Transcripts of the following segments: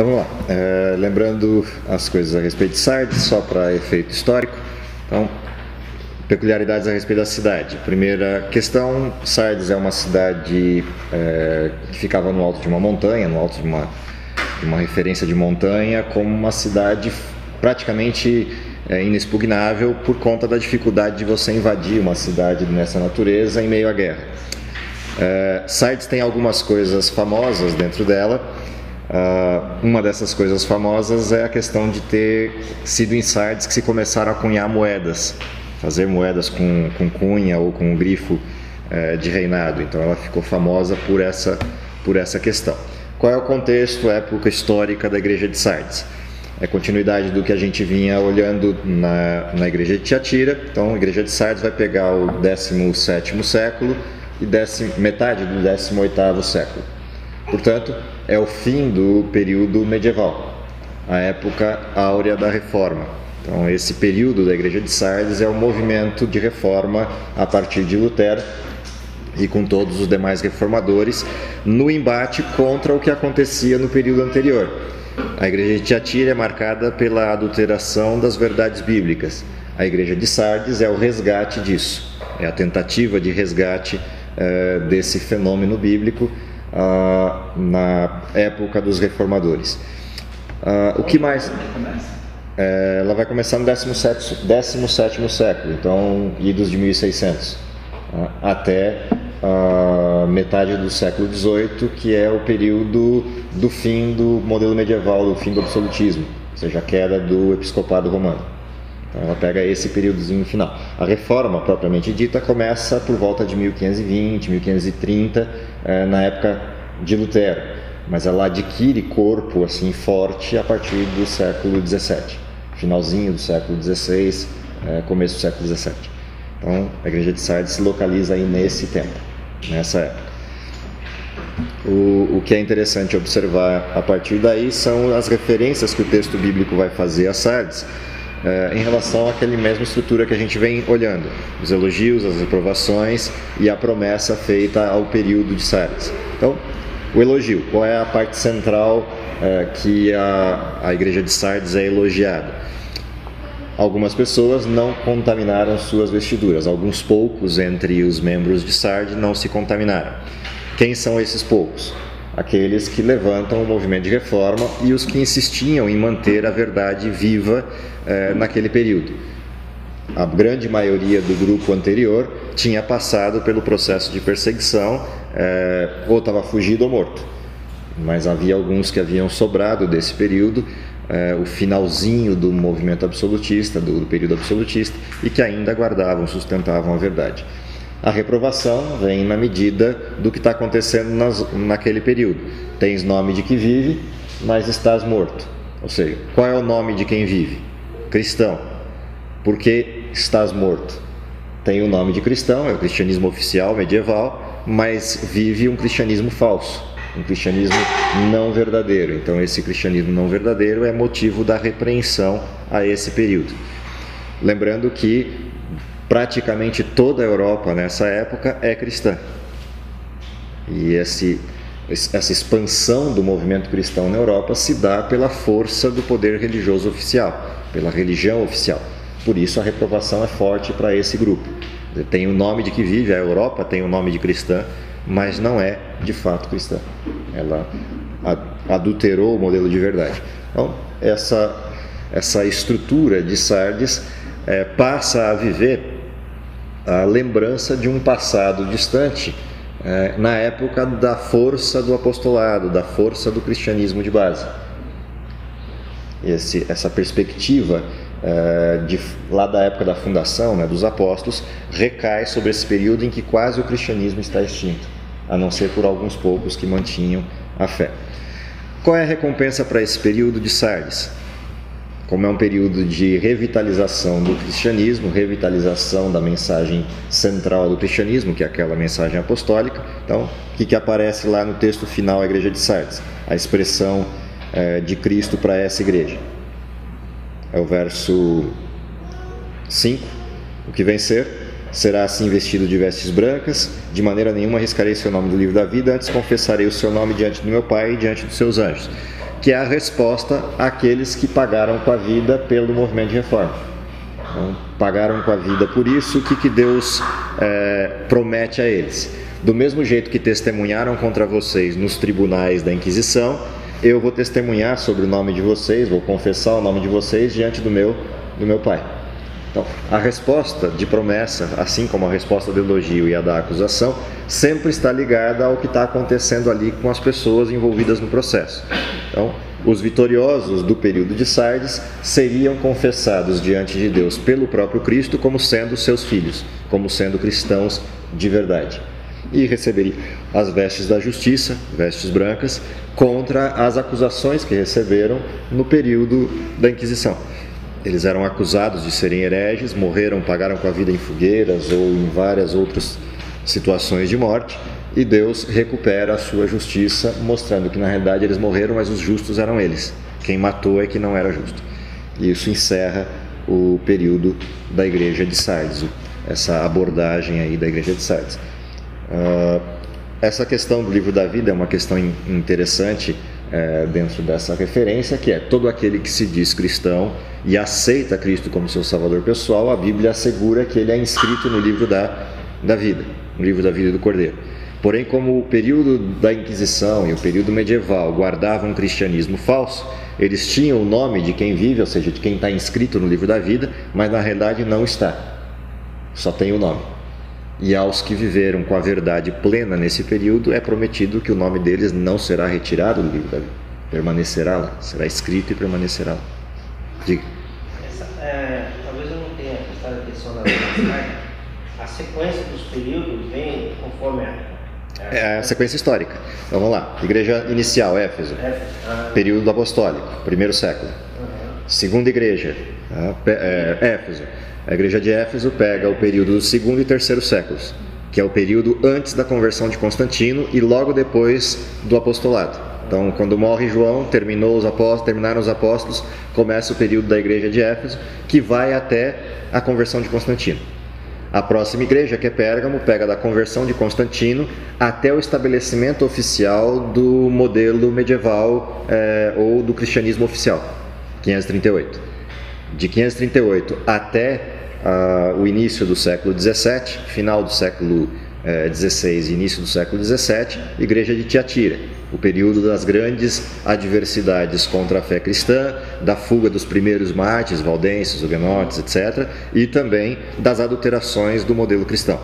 Então vamos lá. Lembrando as coisas a respeito de Sardes, só para efeito histórico. Então, peculiaridades a respeito da cidade. Primeira questão: Sardes é uma cidade que ficava no alto de uma montanha, no alto de uma referência de montanha, como uma cidade praticamente inexpugnável por conta da dificuldade de você invadir uma cidade nessa natureza em meio à guerra. Sardes tem algumas coisas famosas dentro dela. Uma dessas coisas famosas é a questão de ter sido em Sardes que se começaram a cunhar moedas, fazer moedas com cunha ou com grifo de reinado. Então ela ficou famosa por essa questão. Qual é o contexto, época histórica da igreja de Sardes? É continuidade do que a gente vinha olhando na igreja de Tiatira. Então a igreja de Sardes vai pegar o 17º século e metade do 18º século. Portanto, é o fim do período medieval, a época áurea da reforma. Então esse período da igreja de Sardes é o movimento de reforma a partir de Lutero e com todos os demais reformadores no embate contra o que acontecia no período anterior. A igreja de Tiatira é marcada pela adulteração das verdades bíblicas. A igreja de Sardes é o resgate disso, é a tentativa de resgate desse fenômeno bíblico na época dos reformadores. O que mais? Ela vai começar no 17º século, então idos de 1600 até a metade do século XVIII, que é o período do fim do modelo medieval, do fim do absolutismo, ou seja, a queda do episcopado romano. Então ela pega esse períodozinho final. A reforma, propriamente dita, começa por volta de 1520, 1530, na época de Lutero, mas ela adquire corpo assim forte a partir do século XVII, finalzinho do século XVI, começo do século XVII. Então a igreja de Sardes se localiza aí nesse tempo, nessa época. O que é interessante observar a partir daí são as referências que o texto bíblico vai fazer a Sardes em relação àquela mesma estrutura que a gente vem olhando, os elogios, as reprovações e a promessa feita ao período de Sardes. Então, o elogio, qual é a parte central que a igreja de Sardes é elogiada? Algumas pessoas não contaminaram suas vestiduras, alguns poucos entre os membros de Sardes não se contaminaram. Quem são esses poucos? Aqueles que levantam o movimento de reforma e os que insistiam em manter a verdade viva naquele período. A grande maioria do grupo anterior tinha passado pelo processo de perseguição, ou estava fugido ou morto. Mas havia alguns que haviam sobrado desse período, o finalzinho do movimento absolutista, do período absolutista, e que ainda guardavam, sustentavam a verdade. A reprovação vem na medida do que está acontecendo naquele período. Tens nome de que vive, mas estás morto. Ou seja, qual é o nome de quem vive? Cristão. Por que estás morto? Tem o nome de cristão, é o cristianismo oficial medieval, mas vive um cristianismo falso, um cristianismo não verdadeiro. Então esse cristianismo não verdadeiro é motivo da repreensão a esse período. Lembrando que praticamente toda a Europa nessa época é cristã. E essa expansão do movimento cristão na Europa se dá pela força do poder religioso oficial, pela religião oficial. Por isso a reprovação é forte para esse grupo. Tem o nome de que vive, a Europa tem o nome de cristã, mas não é de fato cristã. Ela adulterou o modelo de verdade. Então, essa estrutura de Sardes passa a viver a lembrança de um passado distante, na época da força do apostolado, da força do cristianismo de base. Essa perspectiva lá da época da fundação, dos apóstolos, recai sobre esse período em que quase o cristianismo está extinto, a não ser por alguns poucos que mantinham a fé. Qual é a recompensa para esse período de Sardes? Como é um período de revitalização do cristianismo, revitalização da mensagem central do cristianismo, que é aquela mensagem apostólica. Então, o que aparece lá no texto final da igreja de Sardes? A expressão de Cristo para essa igreja. É o verso 5. O que vencer será assim vestido de vestes brancas, de maneira nenhuma arriscarei seu nome do livro da vida, antes confessarei o seu nome diante do meu Pai e diante dos seus anjos. que é a resposta àqueles que pagaram com a vida pelo movimento de reforma. Então, pagaram com a vida por isso. O que Deus promete a eles? Do mesmo jeito que testemunharam contra vocês nos tribunais da Inquisição, eu vou testemunhar sobre o nome de vocês, vou confessar o nome de vocês diante do meu Pai. Então, a resposta de promessa, assim como a resposta do elogio e a da acusação, sempre está ligada ao que está acontecendo ali com as pessoas envolvidas no processo. Então, os vitoriosos do período de Sardes seriam confessados diante de Deus pelo próprio Cristo como sendo seus filhos, como sendo cristãos de verdade. E receberiam as vestes da justiça, vestes brancas, contra as acusações que receberam no período da Inquisição. Eles eram acusados de serem hereges, morreram, pagaram com a vida em fogueiras ou em várias outras situações de morte, e Deus recupera a sua justiça, mostrando que na realidade eles morreram, mas os justos eram eles. Quem matou é que não era justo. E isso encerra o período da igreja de Sardes, essa abordagem aí da igreja de Sardes. Essa questão do livro da vida é uma questão interessante dentro dessa referência, que é todo aquele que se diz cristão e aceita Cristo como seu salvador pessoal, a Bíblia assegura que ele é inscrito no livro da vida, no livro da vida do Cordeiro. Porém, como o período da Inquisição e o período medieval guardavam um cristianismo falso, eles tinham o nome de quem vive, ou seja, de quem está inscrito no livro da vida, mas na realidade não está, só tem o nome. E aos que viveram com a verdade plena nesse período é prometido que o nome deles não será retirado do livro da vida, permanecerá lá, será escrito e permanecerá lá. Diga. Talvez eu não tenha prestado atenção na verdade, a sequência dos períodos vem conforme a sequência histórica. Então, vamos lá. Igreja inicial, Éfeso. Período apostólico, primeiro século. Segunda igreja, Éfeso. A igreja de Éfeso pega o período do segundo e terceiro séculos, que é o período antes da conversão de Constantino e logo depois do apostolado. Então, quando morre João, terminaram os apóstolos, começa o período da igreja de Éfeso, que vai até a conversão de Constantino. A próxima igreja, que é Pérgamo, pega da conversão de Constantino até o estabelecimento oficial do modelo medieval ou do cristianismo oficial, 538. De 538 até o início do século XVII, final do século XVI e início do século XVII, igreja de Tiatira, o período das grandes adversidades contra a fé cristã, da fuga dos primeiros mártires, valdenses, huguenotes, etc., e também das adulterações do modelo cristão.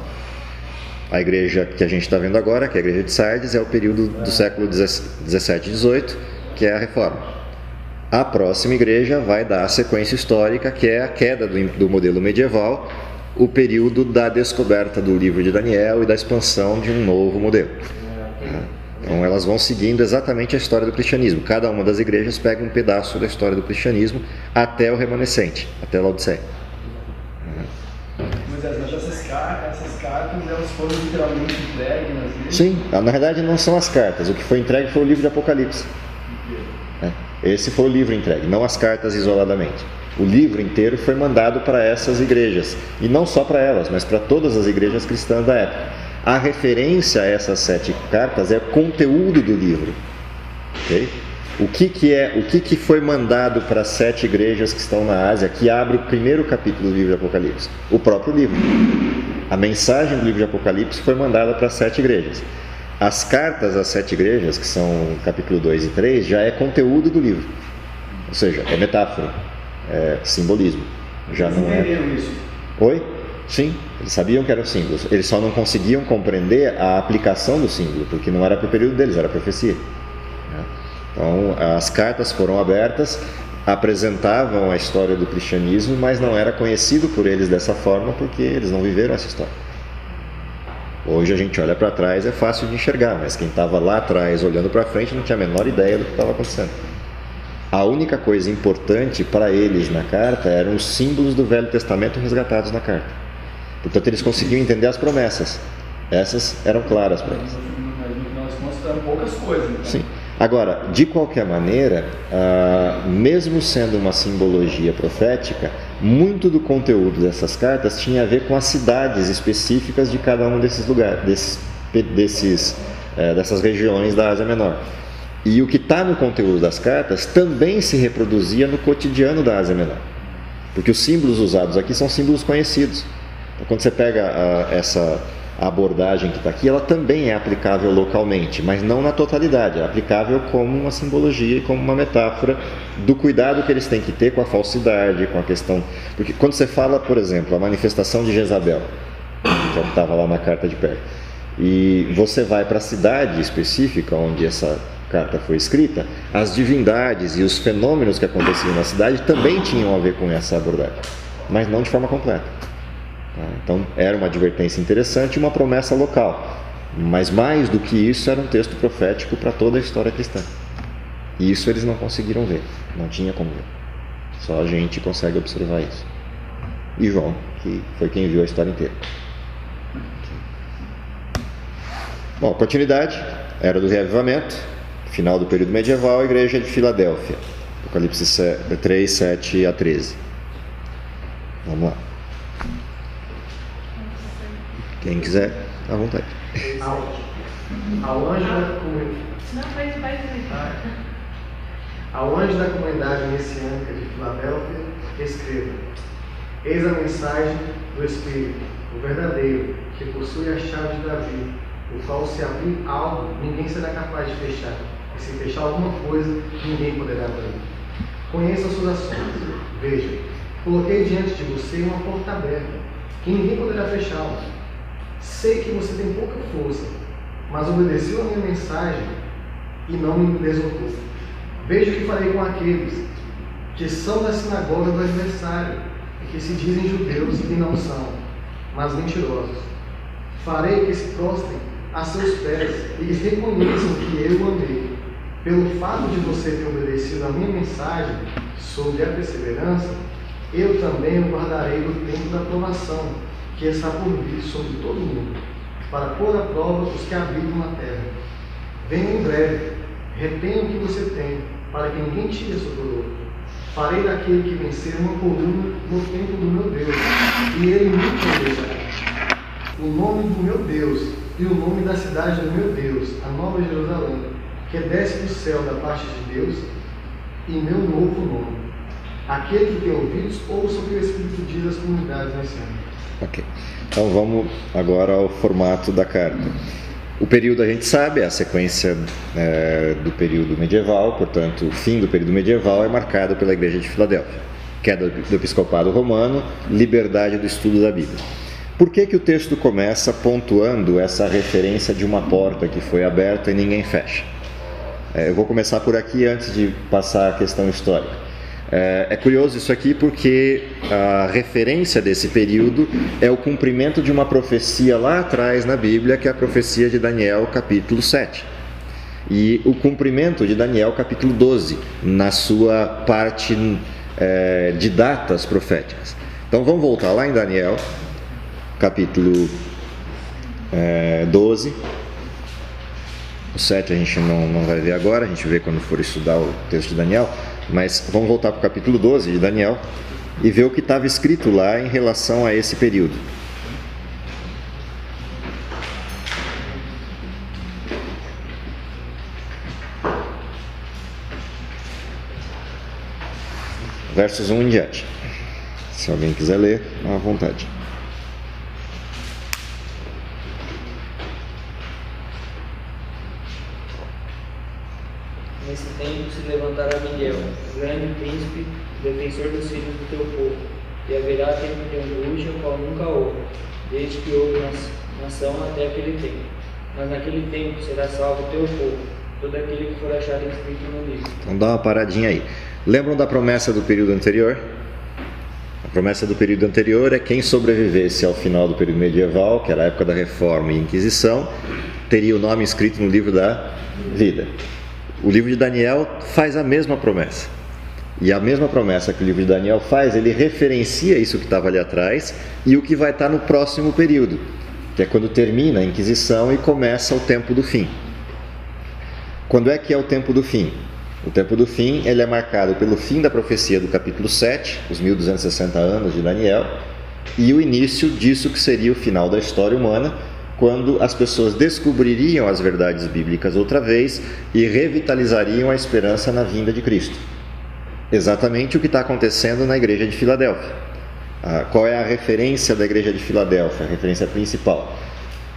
A igreja que a gente está vendo agora, que é a igreja de Sardes, é o período do século XVII e XVIII, que é a reforma. A próxima igreja vai dar a sequência histórica, que é a queda do modelo medieval, o período da descoberta do livro de Daniel e da expansão de um novo modelo. Então elas vão seguindo exatamente a história do cristianismo. Cada uma das igrejas pega um pedaço da história do cristianismo até o remanescente, até Laodiceia. Mas essas cartas elas foram literalmente entregues nas igrejas? Sim, na verdade não são as cartas. O que foi entregue foi o livro de Apocalipse. Esse foi o livro entregue, não as cartas isoladamente. O livro inteiro foi mandado para essas igrejas, e não só para elas, mas para todas as igrejas cristãs da época. A referência a essas 7 cartas é o conteúdo do livro. Okay? O que foi mandado para as 7 igrejas que estão na Ásia, que abre o primeiro capítulo do livro de Apocalipse? O próprio livro. A mensagem do livro de Apocalipse foi mandada para as 7 igrejas. As cartas às 7 igrejas, que são capítulo 2 e 3, já é conteúdo do livro. Ou seja, é metáfora, é simbolismo. Já não é. Isso? Oi? Sim, eles sabiam que eram símbolos. Eles só não conseguiam compreender a aplicação do símbolo, porque não era para o período deles, era profecia. Então, as cartas foram abertas, apresentavam a história do cristianismo, mas não era conhecido por eles dessa forma, porque eles não viveram essa história. Hoje a gente olha para trás, é fácil de enxergar, mas quem estava lá atrás olhando para frente não tinha a menor ideia do que estava acontecendo. A única coisa importante para eles na carta eram os símbolos do Velho Testamento resgatados na carta. Portanto, eles conseguiam entender as promessas. Essas eram claras para eles. Nós mostramos poucas coisas. Então. Sim. Agora, de qualquer maneira, mesmo sendo uma simbologia profética, muito do conteúdo dessas cartas tinha a ver com as cidades específicas de cada um desses lugares, dessas regiões da Ásia Menor. E o que está no conteúdo das cartas também se reproduzia no cotidiano da Ásia Menor. Porque os símbolos usados aqui são símbolos conhecidos. Então, quando você pega essa abordagem que está aqui, ela também é aplicável localmente, mas não na totalidade. É aplicável como uma simbologia e como uma metáfora do cuidado que eles têm que ter com a falsidade, com a questão... Porque quando você fala, por exemplo, a manifestação de Jezabel, que estava lá na carta de Pérgamo, e você vai para a cidade específica onde essa carta foi escrita, as divindades e os fenômenos que aconteciam na cidade também tinham a ver com essa abordagem, mas não de forma completa. Então era uma advertência interessante e uma promessa local, mas mais do que isso era um texto profético para toda a história cristã. E isso eles não conseguiram ver, não tinha como ver. Só a gente consegue observar isso. E João, que foi quem viu a história inteira. Bom, continuidade, era do reavivamento, final do período medieval, a igreja de Filadélfia, Apocalipse 3, 7 a 13. Vamos lá. Quem quiser, à vontade. Ao anjo da comunidade messiânica de Filadélfia, escreva: eis a mensagem do Espírito, o verdadeiro, que possui a chave de Davi, o qual, se abrir algo, ninguém será capaz de fechar, e se fechar alguma coisa, ninguém poderá abrir. Conheça as suas ações. Veja, coloquei diante de você uma porta aberta, que ninguém poderá fechá-la. Sei que você tem pouca força, mas obedeceu a minha mensagem e não me deslocou. Veja o que farei com aqueles que são da sinagoga do adversário e que se dizem judeus e não são, mas mentirosos. Farei que se prostrem a seus pés e reconheçam que eu o amei. Pelo fato de você ter obedecido a minha mensagem sobre a perseverança, eu também o guardarei do tempo da provação, que está por vir sobre todo mundo, para pôr à prova os que habitam na terra. Venha em breve, retenha o que você tem, para que ninguém tire a sua coroa. Farei daquele que vencer uma coluna no templo do meu Deus, e ele me protegerá. O nome do meu Deus e o nome da cidade do meu Deus, a Nova Jerusalém, que desce do céu da parte de Deus, e meu novo nome. Aquele que tem ouvidos, ouça o que o Espírito diz às comunidades messiânicas. Ok, então vamos agora ao formato da carta. O período a gente sabe, é a sequência do período medieval, portanto o fim do período medieval é marcado pela igreja de Filadélfia, queda do episcopado romano, liberdade do estudo da Bíblia. Por que o texto começa pontuando essa referência de uma porta que foi aberta e ninguém fecha? Eu vou começar por aqui antes de passar a questão histórica. É curioso isso aqui porque a referência desse período é o cumprimento de uma profecia lá atrás na Bíblia, que é a profecia de Daniel, capítulo 7. E o cumprimento de Daniel, capítulo 12, na sua parte de datas proféticas. Então vamos voltar lá em Daniel, capítulo 12. O 7 a gente não vai ver agora, a gente vê quando for estudar o texto de Daniel. Mas vamos voltar para o capítulo 12 de Daniel e ver o que estava escrito lá em relação a esse período. Versos 1 em diante. Se alguém quiser ler, à vontade. Nesse tempo se levantará Miguel, o grande príncipe, defensor dos filhos do teu povo, e haverá tempo de angústia, o qual nunca houve, desde que houve nação até aquele tempo. Mas naquele tempo será salvo o teu povo, todo aquele que for achado escrito no livro. Então dá uma paradinha aí. Lembram da promessa do período anterior? A promessa do período anterior é quem sobrevivesse ao final do período medieval, que era a época da Reforma e Inquisição, teria o nome escrito no livro da vida. O livro de Daniel faz a mesma promessa. E a mesma promessa que o livro de Daniel faz, ele referencia isso que estava ali atrás e o que vai estar no próximo período, que é quando termina a Inquisição e começa o tempo do fim. Quando é que é o tempo do fim? O tempo do fim ele é marcado pelo fim da profecia do capítulo 7, os 1260 anos de Daniel, e o início disso que seria o final da história humana, quando as pessoas descobririam as verdades bíblicas outra vez e revitalizariam a esperança na vinda de Cristo. Exatamente o que está acontecendo na igreja de Filadélfia. Qual é a referência da igreja de Filadélfia? A referência principal.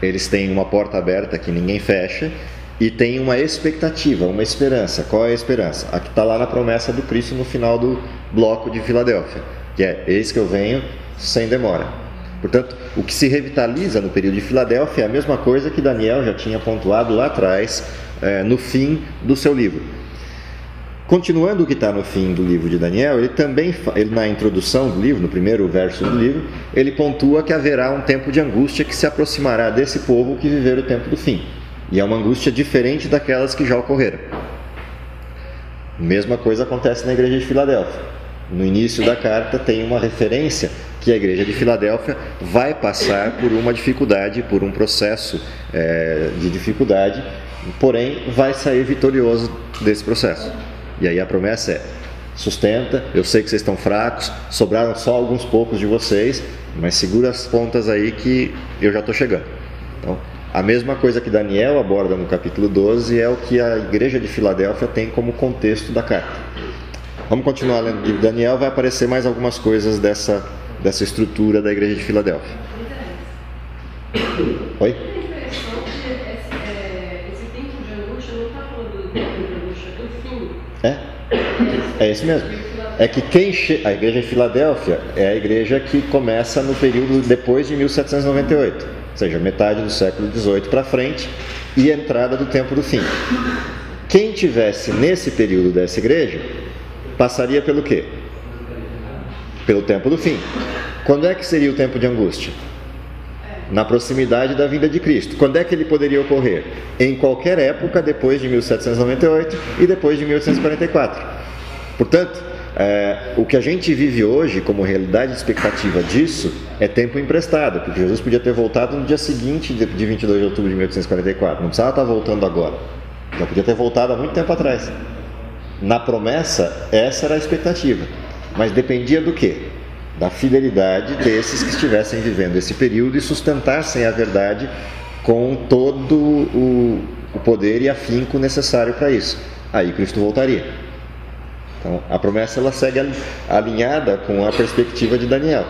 Eles têm uma porta aberta que ninguém fecha e têm uma expectativa, uma esperança. Qual é a esperança? A que está lá na promessa do Cristo no final do bloco de Filadélfia, que é: eis que eu venho sem demora. Portanto, o que se revitaliza no período de Filadélfia é a mesma coisa que Daniel já tinha pontuado lá atrás, no fim do seu livro. Continuando o que está no fim do livro de Daniel, ele na introdução do livro, no primeiro verso do livro, ele pontua que haverá um tempo de angústia que se aproximará desse povo que viver o tempo do fim. E é uma angústia diferente daquelas que já ocorreram. Mesma coisa acontece na igreja de Filadélfia. No início da carta tem uma referência que a igreja de Filadélfia vai passar por uma dificuldade, por um processo de dificuldade, porém vai sair vitorioso desse processo. E aí a promessa é: sustenta, eu sei que vocês estão fracos, sobraram só alguns poucos de vocês, mas segura as pontas aí que eu já estou chegando. Então, a mesma coisa que Daniel aborda no capítulo 12 é o que a igreja de Filadélfia tem como contexto da carta. Vamos continuar lendo o livro de Daniel, vai aparecer mais algumas coisas dessa estrutura da igreja de Filadélfia. Oi? É isso mesmo. É que a igreja de Filadélfia é a igreja que começa no período depois de 1798, ou seja, metade do século XVIII para frente e a entrada do tempo do fim. Quem tivesse nesse período dessa igreja passaria pelo quê? Pelo tempo do fim. Quando é que seria o tempo de angústia? Na proximidade da vinda de Cristo. Quando é que ele poderia ocorrer? Em qualquer época depois de 1798 e depois de 1844. Portanto, o que a gente vive hoje como realidade e expectativa disso é tempo emprestado, porque Jesus podia ter voltado no dia seguinte de 22 de outubro de 1844. Não precisava estar voltando agora. Já podia ter voltado há muito tempo atrás. Na promessa, essa era a expectativa. Mas dependia do quê? Da fidelidade desses que estivessem vivendo esse período e sustentassem a verdade com todo o poder e afinco necessário para isso. Aí Cristo voltaria. Então, a promessa ela segue alinhada com a perspectiva de Daniel.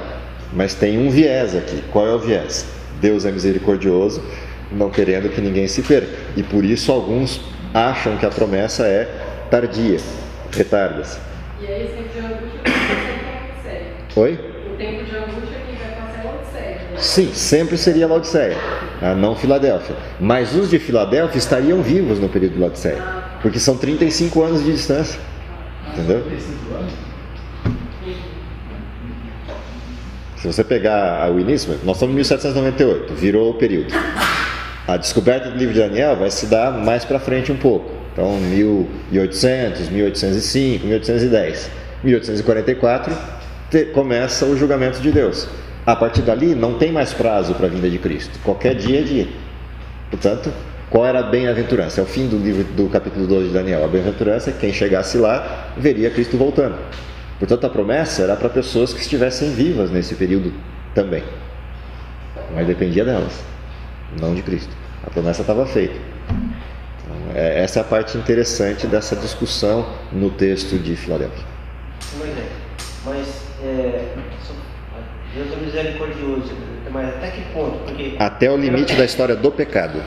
Mas tem um viés aqui. Qual é o viés? Deus é misericordioso, não querendo que ninguém se perca. E por isso alguns acham que a promessa é tardia, retarda-se. E aí esse tempo de angústia vai passar em Laodiceia. Oi? O tempo de angústia que vai passar em Laodiceia. Sim, sempre seria Laodiceia, não Filadélfia. Mas os de Filadélfia estariam vivos no período de Laodiceia, porque são 35 anos de distância. Entendeu? Se você pegar o início, nós estamos em 1798, virou o período. A descoberta do livro de Daniel vai se dar mais para frente um pouco. Então, 1800, 1805, 1810. 1844 começa o julgamento de Deus. A partir dali, não tem mais prazo para a vinda de Cristo. Qualquer dia é dia. Portanto, qual era a bem-aventurança? É o fim do livro do capítulo 12 de Daniel. A bem-aventurança é que quem chegasse lá veria Cristo voltando. Portanto, a promessa era para pessoas que estivessem vivas nesse período também. Mas dependia delas, não de Cristo. A promessa estava feita. Então, essa é a parte interessante dessa discussão no texto de Filadélfia. Mas Deus é misericordioso, mas até que ponto? Porque até o limite da história do pecado.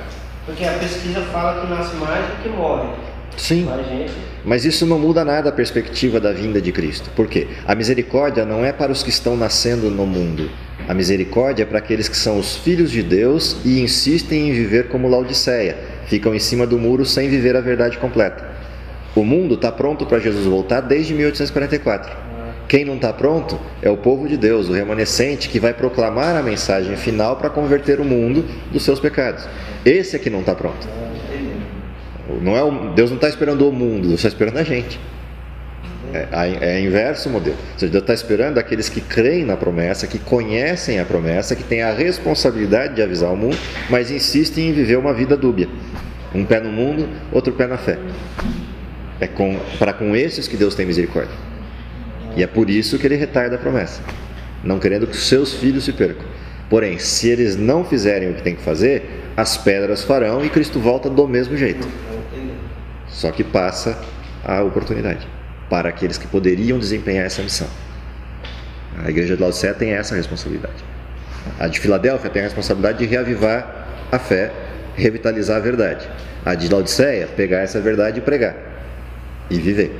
Porque a pesquisa fala que nasce mais do que morre. Sim, mas isso não muda nada a perspectiva da vinda de Cristo. Por quê? A misericórdia não é para os que estão nascendo no mundo. A misericórdia é para aqueles que são os filhos de Deus e insistem em viver como Laodiceia. Ficam em cima do muro sem viver a verdade completa. O mundo está pronto para Jesus voltar desde 1844. Quem não está pronto é o povo de Deus, o remanescente, que vai proclamar a mensagem final para converter o mundo dos seus pecados. Esse é que não está pronto. Deus não está esperando o mundo, Deus está esperando a gente. É inverso o modelo. Ou seja, Deus está esperando aqueles que creem na promessa, que conhecem a promessa, que têm a responsabilidade de avisar o mundo, mas insistem em viver uma vida dúbia. Um pé no mundo, outro pé na fé. É para com esses que Deus tem misericórdia. E é por isso que ele retarda a promessa, não querendo que os seus filhos se percam. Porém, se eles não fizerem o que tem que fazer, as pedras farão e Cristo volta do mesmo jeito. Só que passa a oportunidade para aqueles que poderiam desempenhar essa missão. A igreja de Laodiceia tem essa responsabilidade. A de Filadélfia tem a responsabilidade de reavivar a fé, revitalizar a verdade. A de Laodiceia, pegar essa verdade e pregar e viver.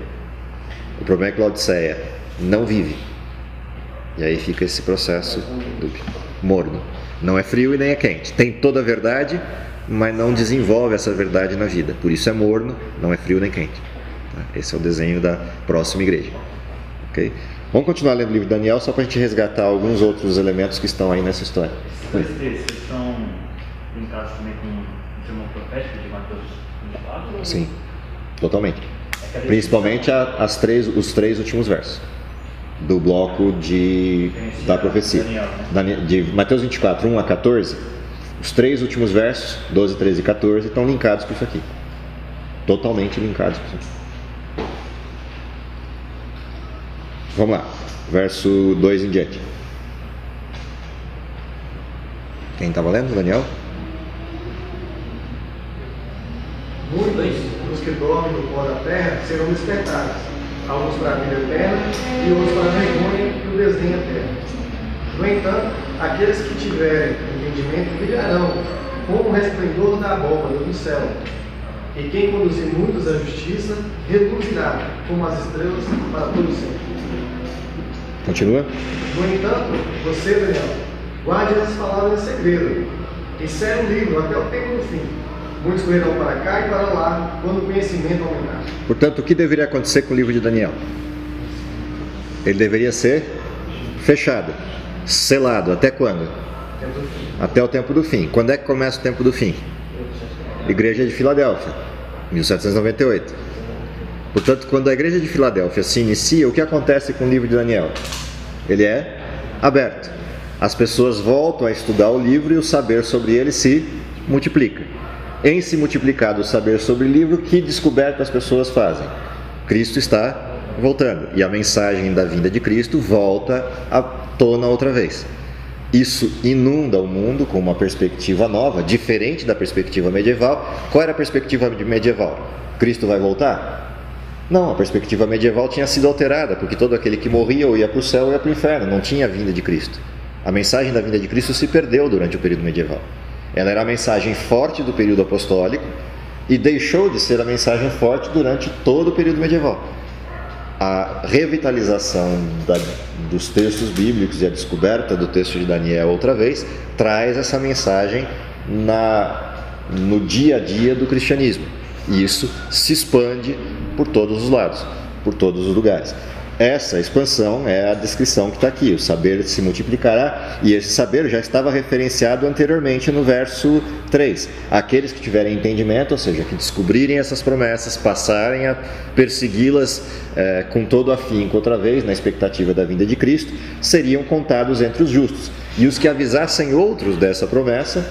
O problema é que Laodiceia não vive. E aí fica esse processo morno. Não é frio e nem é quente. Tem toda a verdade, mas não desenvolve essa verdade na vida. Por isso é morno, não é frio nem quente. Esse é o desenho da próxima igreja. Okay? Vamos continuar lendo o livro de Daniel, só para a gente resgatar alguns outros elementos que estão aí nessa história. Esses dois textos estão linkados também com o sermão profético de Mateus 24? Sim, totalmente. Principalmente os três últimos versos do bloco da profecia. De Mateus 24, 1 a 14, os três últimos versos, 12, 13 e 14, estão linkados com isso aqui. Totalmente linkados com isso aqui. Vamos lá, verso 2 em diante. Quem estava lendo, Daniel? Muitos dos que dormem no pó da terra serão despertados, alguns para a vida eterna e outros para a vergonha e o desdém eterno. No entanto, aqueles que tiverem entendimento brilharão como o resplendor da abóbora do céu. E quem conduzir muitos à justiça reluzirá como as estrelas para todo sempre. Continua. No entanto, você, Daniel, guarde essas palavras em segredo e cele o livro até o tempo do fim. Muitos correrão para cá e para lá quando o conhecimento aumentar. Portanto, o que deveria acontecer com o livro de Daniel? Ele deveria ser fechado, selado. Até quando? Até o tempo do fim. Quando é que começa o tempo do fim? Igreja de Filadélfia, 1798. Portanto, quando a igreja de Filadélfia se inicia, o que acontece com o livro de Daniel? Ele é aberto. As pessoas voltam a estudar o livro e o saber sobre ele se multiplica. Em se multiplicado o saber sobre o livro, que descoberta as pessoas fazem? Cristo está voltando. E a mensagem da vinda de Cristo volta à tona outra vez. Isso inunda o mundo com uma perspectiva nova, diferente da perspectiva medieval. Qual era a perspectiva medieval? Cristo vai voltar? Não, a perspectiva medieval tinha sido alterada, porque todo aquele que morria ou ia para o céu ou ia para o inferno, não tinha a vinda de Cristo. A mensagem da vinda de Cristo se perdeu durante o período medieval. Ela era a mensagem forte do período apostólico e deixou de ser a mensagem forte durante todo o período medieval. A revitalização dos textos bíblicos e a descoberta do texto de Daniel outra vez traz essa mensagem no dia a dia do cristianismo. E isso se expande por todos os lados, por todos os lugares. Essa expansão é a descrição que está aqui. O saber se multiplicará, e esse saber já estava referenciado anteriormente no verso 3. Aqueles que tiverem entendimento, ou seja, que descobrirem essas promessas, passarem a persegui-las com todo afinco outra vez, na expectativa da vinda de Cristo, seriam contados entre os justos. E os que avisassem outros dessa promessa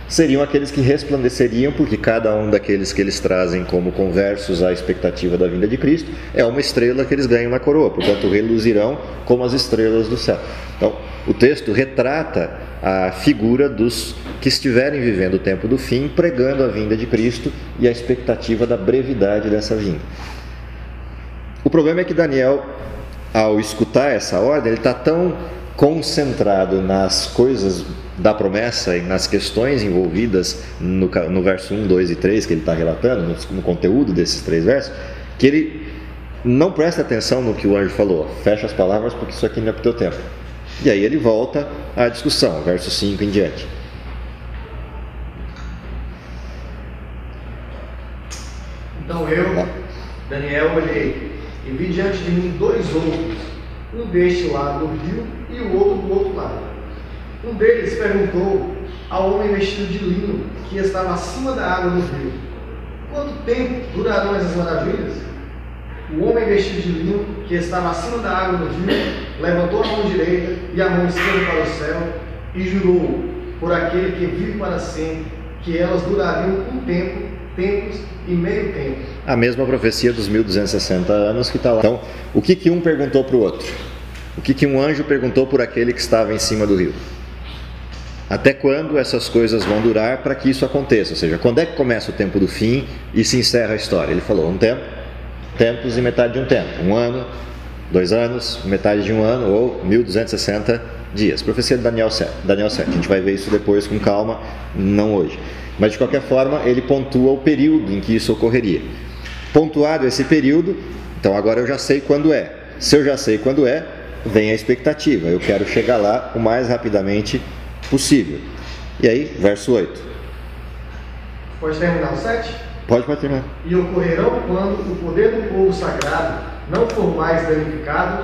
seriam aqueles que resplandeceriam, porque cada um daqueles que eles trazem como conversos à expectativa da vinda de Cristo é uma estrela que eles ganham na coroa, portanto reluzirão como as estrelas do céu. Então, o texto retrata a figura dos que estiverem vivendo o tempo do fim, pregando a vinda de Cristo e a expectativa da brevidade dessa vinda. O problema é que Daniel, ao escutar essa ordem, ele está tão concentrado nas coisas da promessa e nas questões envolvidas no verso 1, 2 e 3 que ele está relatando, no conteúdo desses 3 versos, que ele não presta atenção no que o anjo falou. Fecha as palavras porque isso aqui não é para o teu tempo. E aí ele volta à discussão, verso 5 em diante. Então eu, Daniel, olhei e vi diante de mim 2 outros, um deste lado do rio e o outro do outro lado. Um deles perguntou ao homem vestido de linho que estava acima da água do rio: quanto tempo durarão essas maravilhas? O homem vestido de linho que estava acima da água do rio levantou a mão direita e a mão esquerda para o céu e jurou por aquele que vive para sempre que elas durariam um tempo, tempos e meio tempo. A mesma profecia dos 1260 anos que está lá. Então, o que um perguntou para o outro? O que um anjo perguntou por aquele que estava em cima do rio? até quando essas coisas vão durar para que isso aconteça, ou seja, quando é que começa o tempo do fim e se encerra a história. Ele falou um tempo, tempos e metade de um tempo, 1 ano, 2 anos, metade de 1 ano ou 1260 dias. Profecia de Daniel 7. A gente vai ver isso depois com calma, não hoje. Mas de qualquer forma, ele pontua o período em que isso ocorreria. Pontuado esse período, então agora eu já sei quando é. Se eu já sei quando é, vem a expectativa. Eu quero chegar lá o mais rapidamente possível. E aí, verso 8. Pode terminar o 7? Pode terminar. E ocorrerão quando o poder do povo sagrado não for mais danificado,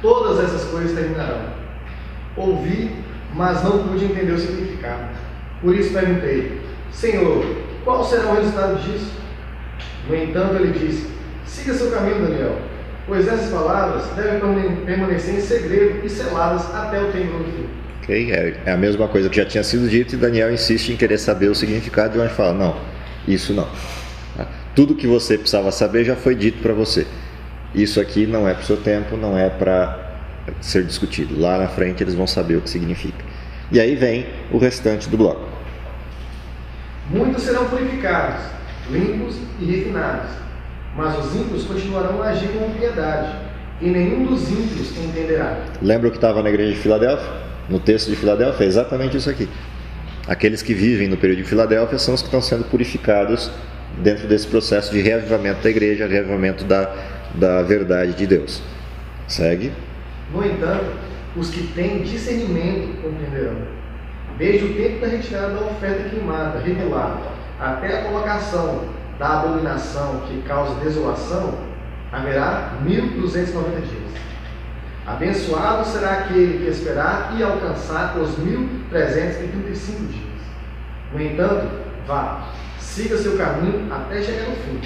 todas essas coisas terminarão. Ouvi, mas não pude entender o significado. Por isso perguntei: Senhor, qual será o resultado disso? No entanto, ele disse: siga seu caminho, Daniel, pois essas palavras devem permanecer em segredo e seladas até o tempo do fim. Ok, é a mesma coisa que já tinha sido dito, e Daniel insiste em querer saber o significado, e o anjo fala: não, isso não. Tudo que você precisava saber já foi dito para você. Isso aqui não é para o seu tempo, não é para ser discutido. Lá na frente eles vão saber o que significa. E aí vem o restante do bloco. Muitos serão purificados, limpos e refinados, mas os ímpios continuarão a agir com piedade, e nenhum dos ímpios entenderá. Lembra o que estava na igreja de Filadélfia? No texto de Filadélfia é exatamente isso aqui. Aqueles que vivem no período de Filadélfia são os que estão sendo purificados dentro desse processo de reavivamento da igreja, reavivamento da verdade de Deus. Segue. No entanto, os que têm discernimento compreenderão. Desde o tempo da retirada da oferta queimada, revelada, até a colocação da abominação que causa desolação, haverá 1290 dias. Abençoado será aquele que esperar e alcançar os 1335 dias. No entanto, vá, siga seu caminho até chegar no fim.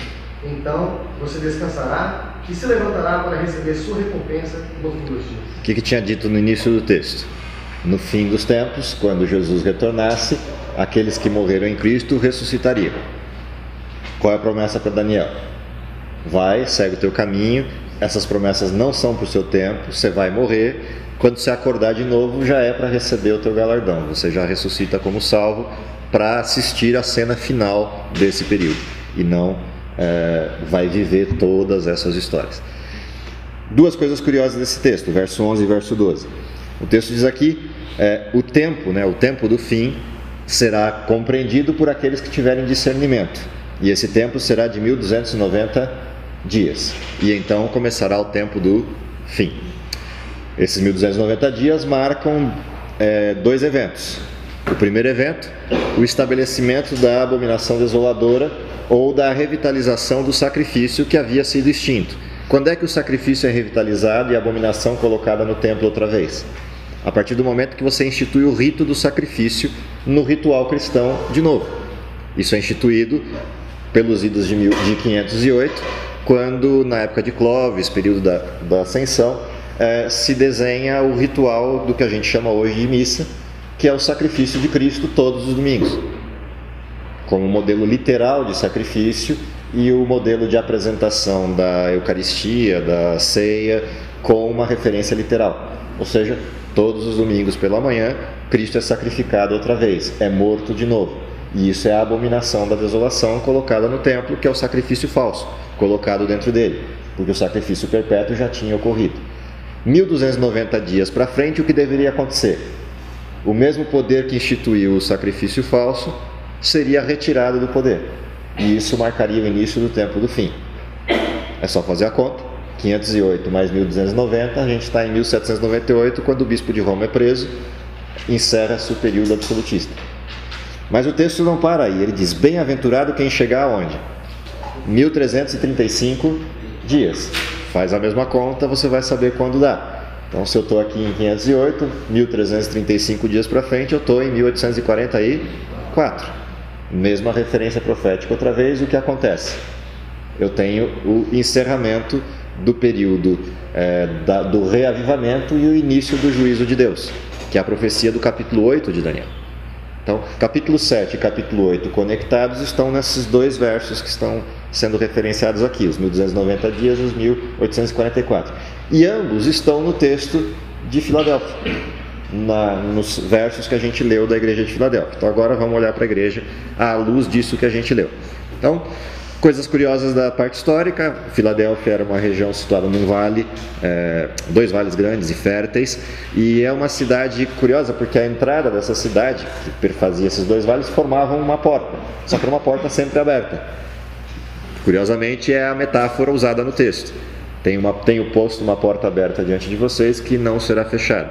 Então você descansará e se levantará para receber sua recompensa no fim dos dias. O que tinha dito no início do texto? No fim dos tempos, quando Jesus retornasse, aqueles que morreram em Cristo ressuscitariam. Qual é a promessa para Daniel? Vai, segue o teu caminho. Essas promessas não são para o seu tempo. Você vai morrer. Quando você acordar de novo, já é para receber o teu galardão. Você já ressuscita como salvo para assistir a cena final desse período. E não vai viver todas essas histórias. Duas coisas curiosas desse texto, verso 11 e verso 12. O texto diz aqui, o tempo do fim será compreendido por aqueles que tiverem discernimento. E esse tempo será de 1290 dias. E então começará o tempo do fim. Esses 1290 dias marcam 2 eventos. O primeiro evento, o estabelecimento da abominação desoladora ou da revitalização do sacrifício que havia sido extinto. Quando é que o sacrifício é revitalizado e a abominação colocada no templo outra vez? A partir do momento que você institui o rito do sacrifício no ritual cristão de novo. Isso é instituído pelos idos de 508, quando na época de Clovis, período da Ascensão, se desenha o ritual do que a gente chama hoje de missa, que é o sacrifício de Cristo todos os domingos, como modelo literal de sacrifício e o modelo de apresentação da Eucaristia, da ceia, com uma referência literal. Ou seja, todos os domingos pela manhã, Cristo é sacrificado outra vez, é morto de novo. E isso é a abominação da desolação colocada no templo, que é o sacrifício falso, colocado dentro dele, porque o sacrifício perpétuo já tinha ocorrido. 1290 dias para frente, o que deveria acontecer? O mesmo poder que instituiu o sacrifício falso seria retirado do poder. E isso marcaria o início do tempo do fim. É só fazer a conta. 508 mais 1290, a gente está em 1798, quando o bispo de Roma é preso, encerra-se o período absolutista. Mas o texto não para aí, ele diz: bem-aventurado quem chegar aonde? 1335 dias. Faz a mesma conta, você vai saber quando dá. Então, se eu estou aqui em 508, 1335 dias para frente, eu estou em 1844. Mesma referência profética outra vez. O que acontece? Eu tenho o encerramento do período do reavivamento e o início do juízo de Deus, que é a profecia do capítulo 8 de Daniel. Então, capítulo 7 e capítulo 8 conectados estão nesses 2 versos que estão sendo referenciados aqui, os 1290 dias e os 1844. E ambos estão no texto de Filadélfia. nos versos que a gente leu da igreja de Filadélfia. Então agora vamos olhar para a igreja à luz disso que a gente leu. Então, coisas curiosas da parte histórica: Filadélfia era uma região situada num vale, dois vales grandes e férteis, e é uma cidade curiosa porque a entrada dessa cidade, que perfazia esses dois vales, formavam uma porta, só que era uma porta sempre aberta. Curiosamente, é a metáfora usada no texto. Tenho posto uma porta aberta diante de vocês que não será fechada.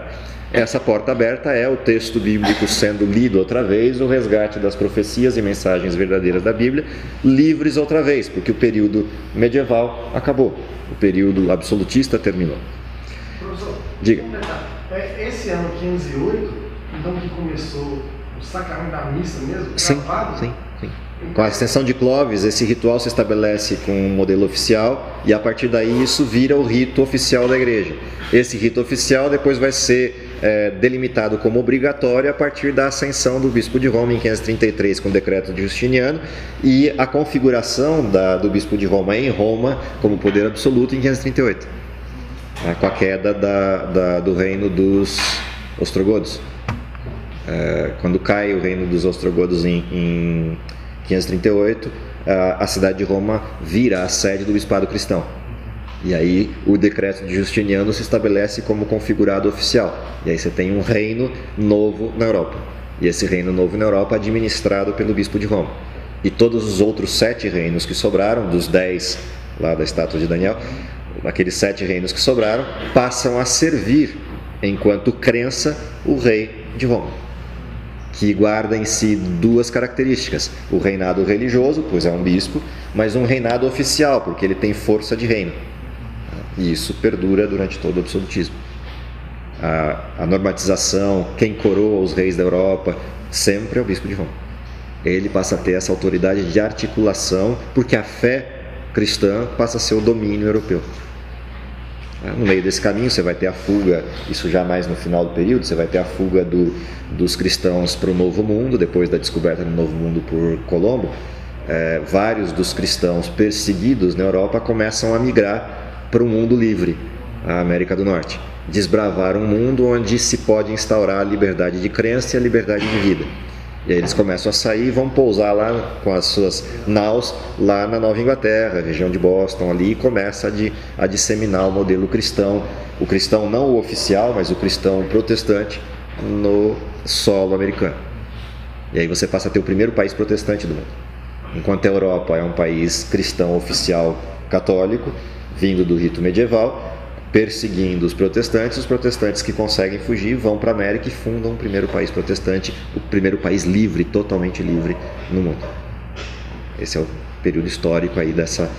Essa porta aberta é o texto bíblico sendo lido outra vez, o resgate das profecias e mensagens verdadeiras da Bíblia, livres outra vez, porque o período medieval acabou, o período absolutista terminou. Professor, diga. Esse ano 508, então que começou o sacramento da missa mesmo? Sim, gravado? sim. Com a extensão de Clovis, esse ritual se estabelece com um modelo oficial e a partir daí isso vira o rito oficial da igreja. Esse rito oficial depois vai ser delimitado como obrigatório a partir da ascensão do bispo de Roma em 533 com o decreto de Justiniano e a configuração do bispo de Roma em Roma como poder absoluto em 538, com a queda do reino dos ostrogodos. Quando cai o reino dos ostrogodos em 538, a cidade de Roma vira a sede do bispado cristão. E aí o decreto de Justiniano se estabelece como configurado oficial. E aí você tem um reino novo na Europa. E esse reino novo na Europa é administrado pelo bispo de Roma. E todos os outros 7 reinos que sobraram, dos 10 lá da estátua de Daniel, aqueles 7 reinos que sobraram, passam a servir, enquanto crença, o rei de Roma, que guarda em si 2 características: o reinado religioso, pois é um bispo, mas um reinado oficial, porque ele tem força de reino. E isso perdura durante todo o absolutismo. A normatização, quem coroa os reis da Europa, sempre é o bispo de Roma. Ele passa a ter essa autoridade de articulação, porque a fé cristã passa a ser o domínio europeu. No meio desse caminho você vai ter a fuga, isso já mais no final do período, você vai ter a fuga dos cristãos para o Novo Mundo, depois da descoberta do Novo Mundo por Colombo. Vários dos cristãos perseguidos na Europa começam a migrar para o mundo livre, a América do Norte. Desbravar um mundo onde se pode instaurar a liberdade de crença e a liberdade de vida. E aí eles começam a sair e vão pousar lá com as suas naus lá na Nova Inglaterra, região de Boston ali, e começa a disseminar o modelo cristão, o cristão não o oficial, mas o cristão protestante no solo americano. E aí você passa a ter o primeiro país protestante do mundo. Enquanto a Europa é um país cristão oficial católico, vindo do rito medieval, perseguindo os protestantes que conseguem fugir vão para a América e fundam o primeiro país protestante, o primeiro país livre, totalmente livre no mundo. Esse é o período histórico aí dessa...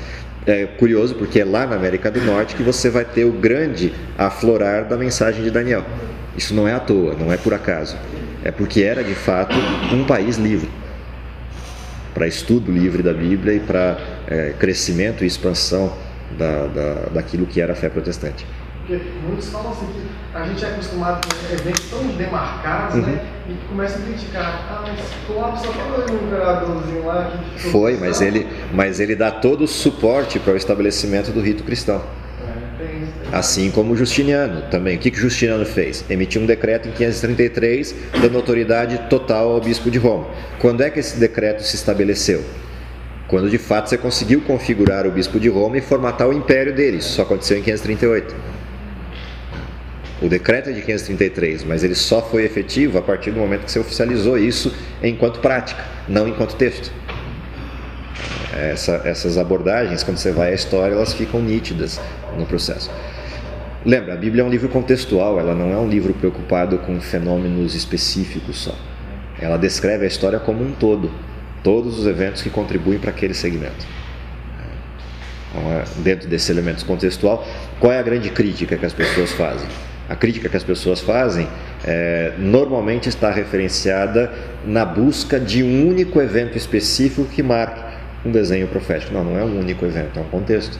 É curioso porque é lá na América do Norte que você vai ter o grande aflorar da mensagem de Daniel. Isso não é à toa, não é por acaso. É porque era de fato um país livre, para estudo livre da Bíblia e para crescimento e expansão daquilo que era a fé protestante. Porque muitos falam assim que a gente é acostumado com eventos tão demarcados, né? E começa a criticar. Mas Clóvis só falou um imperadorzinho lá que... Foi, mas ele dá todo o suporte para o estabelecimento do rito cristão. Assim como Justiniano também. O que Justiniano fez? Emitiu um decreto em 533, dando autoridade total ao bispo de Roma. Quando é que esse decreto se estabeleceu? Quando de fato você conseguiu configurar o bispo de Roma e formatar o império dele. Isso só aconteceu em 538. O decreto é de 533, mas ele só foi efetivo a partir do momento que você oficializou isso enquanto prática, não enquanto texto. Essas abordagens, quando você vai à história, elas ficam nítidas no processo. Lembra, a Bíblia é um livro contextual, ela não é um livro preocupado com fenômenos específicos só. Ela descreve a história como um todo. Todos os eventos que contribuem para aquele segmento. Então, dentro desse elemento contextual, qual é a grande crítica que as pessoas fazem? A crítica que as pessoas fazem normalmente está referenciada na busca de um único evento específico que marque um desenho profético. Não é um único evento, é um contexto.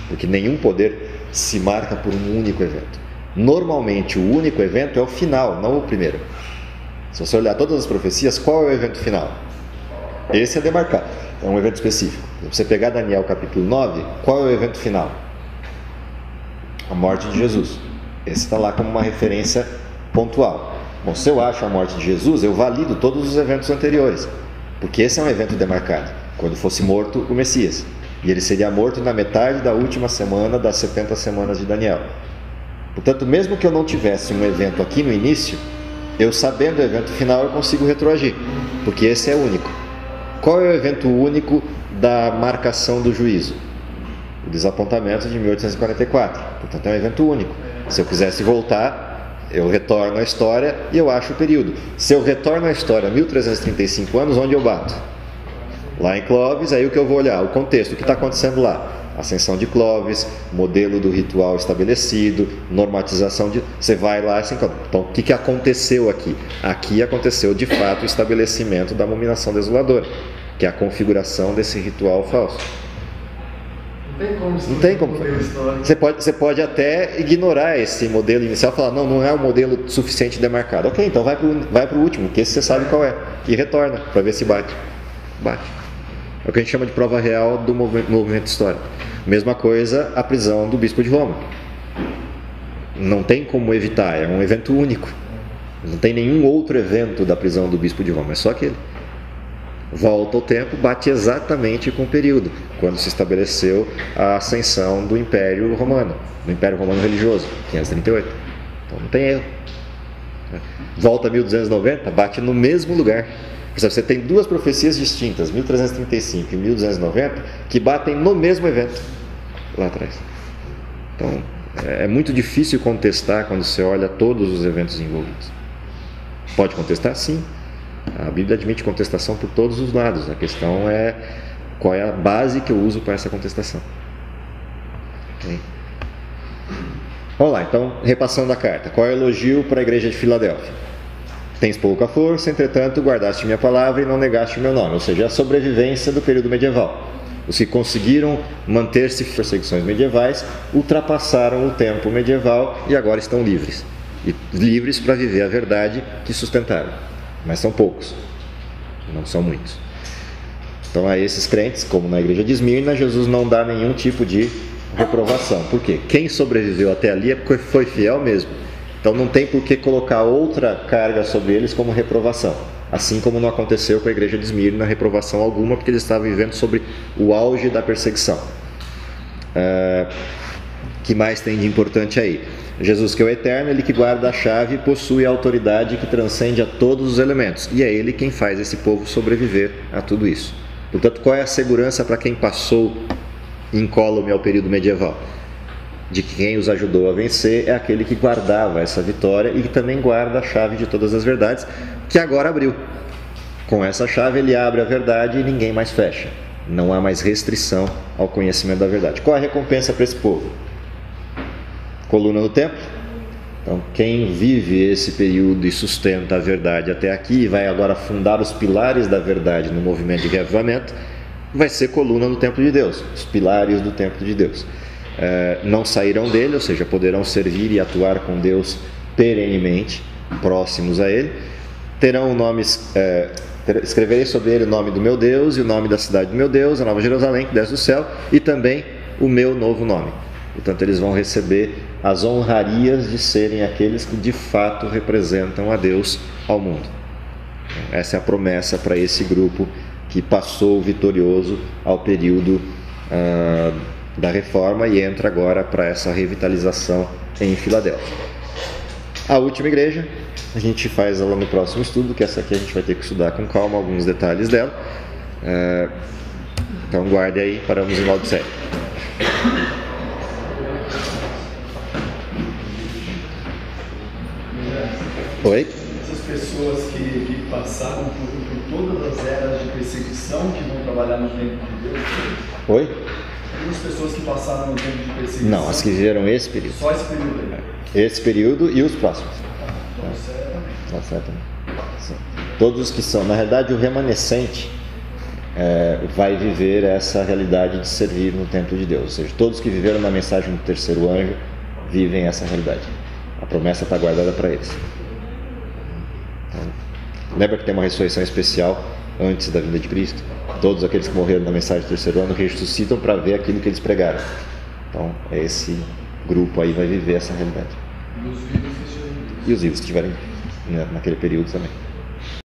Porque nenhum poder se marca por um único evento. Normalmente o único evento é o final, não o primeiro. Se você olhar todas as profecias, qual é o evento final? Esse é demarcado, é um evento específico. Se você pegar Daniel capítulo 9, qual é o evento final? A morte de Jesus. Esse está lá como uma referência pontual. Bom, se eu acho a morte de Jesus, eu valido todos os eventos anteriores, porque esse é um evento demarcado, quando fosse morto o Messias, e ele seria morto na metade da última semana das 70 semanas de Daniel. Portanto, mesmo que eu não tivesse um evento aqui no início, eu sabendo o evento final eu consigo retroagir, porque esse é único. Qual é o evento único da marcação do juízo? O desapontamento de 1844, portanto é um evento único. Se eu quisesse voltar, eu retorno à história e eu acho o período. Se eu retorno à história 1335 anos, onde eu bato? Lá em Clovis, aí o que eu vou olhar? O contexto, o que está acontecendo lá? Ascensão de Clovis, modelo do ritual estabelecido, normatização de... Você vai lá assim, então o que aconteceu aqui? Aqui aconteceu de fato o estabelecimento da abominação desoladora, que é a configuração desse ritual falso. Não tem como. Você pode até ignorar esse modelo inicial e falar, não é um modelo suficiente demarcado. Ok, então vai para o último, que esse você sabe qual é. E retorna para ver se bate. Bate. É o que a gente chama de prova real do movimento histórico. Mesma coisa a prisão do bispo de Roma. Não tem como evitar, é um evento único. Não tem nenhum outro evento da prisão do bispo de Roma, é só aquele. Volta ao tempo, bate exatamente com o período, quando se estabeleceu a ascensão do Império Romano, do Império Romano Religioso, 538. Então não tem erro. Volta a 1290, bate no mesmo lugar. Você tem duas profecias distintas, 1335 e 1290, que batem no mesmo evento lá atrás. Então é muito difícil contestar quando você olha todos os eventos envolvidos. Pode contestar? Sim. A Bíblia admite contestação por todos os lados. A questão é qual é a base que eu uso para essa contestação. Okay. Vamos lá, então, repassando a carta. Qual é o elogio para a igreja de Filadélfia? Tens pouca força, entretanto, guardaste minha palavra e não negaste o meu nome. Ou seja, a sobrevivência do período medieval. Os que conseguiram manter-se em perseguições medievais ultrapassaram o tempo medieval e agora estão livres. E livres para viver a verdade que sustentaram. Mas são poucos, não são muitos. Então a esses crentes, como na igreja de Esmirna, Jesus não dá nenhum tipo de reprovação. Por quê? Quem sobreviveu até ali é porque foi fiel mesmo. Então não tem por que colocar outra carga sobre eles como reprovação. Assim como não aconteceu com a igreja de Esmirna reprovação alguma, porque eles estavam vivendo sobre o auge da perseguição. Que mais tem de importante aí? Jesus, que é o eterno, ele que guarda a chave, possui a autoridade que transcende a todos os elementos. E é ele quem faz esse povo sobreviver a tudo isso. Portanto, qual é a segurança para quem passou incólume ao período medieval? De que quem os ajudou a vencer é aquele que guardava essa vitória e que também guarda a chave de todas as verdades, que agora abriu. Com essa chave ele abre a verdade e ninguém mais fecha. Não há mais restrição ao conhecimento da verdade. Qual é a recompensa para esse povo? Coluna no templo. Então quem vive esse período e sustenta a verdade até aqui e vai agora fundar os pilares da verdade no movimento de reavivamento, vai ser coluna no templo de Deus, os pilares do templo de Deus. Não sairão dele, ou seja, poderão servir e atuar com Deus perenemente, próximos a ele. Terão nomes, escreverei sobre ele o nome do meu Deus e o nome da cidade do meu Deus, a Nova Jerusalém que desce do céu, e também o meu novo nome. Portanto, eles vão receber as honrarias de serem aqueles que de fato representam a Deus ao mundo. Essa é a promessa para esse grupo que passou vitorioso ao período da reforma e entra agora para essa revitalização em Filadélfia. A última igreja, a gente faz ela no próximo estudo, que essa aqui a gente vai ter que estudar com calma alguns detalhes dela. Então guarde aí, paramos em Laodiceia. Oi? Essas pessoas que passaram por todas as eras de perseguição, que vão trabalhar no tempo de Deus. Oi? As pessoas que passaram no tempo de perseguição. Não, as que viveram esse período. Só esse período aí. Esse período e os próximos. Certamente. Sim. Todos os que são, na realidade, o remanescente vai viver essa realidade de servir no templo de Deus. Ou seja, todos que viveram na mensagem do terceiro anjo vivem essa realidade. A promessa está guardada para eles. Lembra que tem uma ressurreição especial antes da vinda de Cristo? Todos aqueles que morreram na mensagem do terceiro ano ressuscitam para ver aquilo que eles pregaram. Então, esse grupo aí vai viver essa realidade. E os vivos e os vivos que estiverem, né, naquele período também.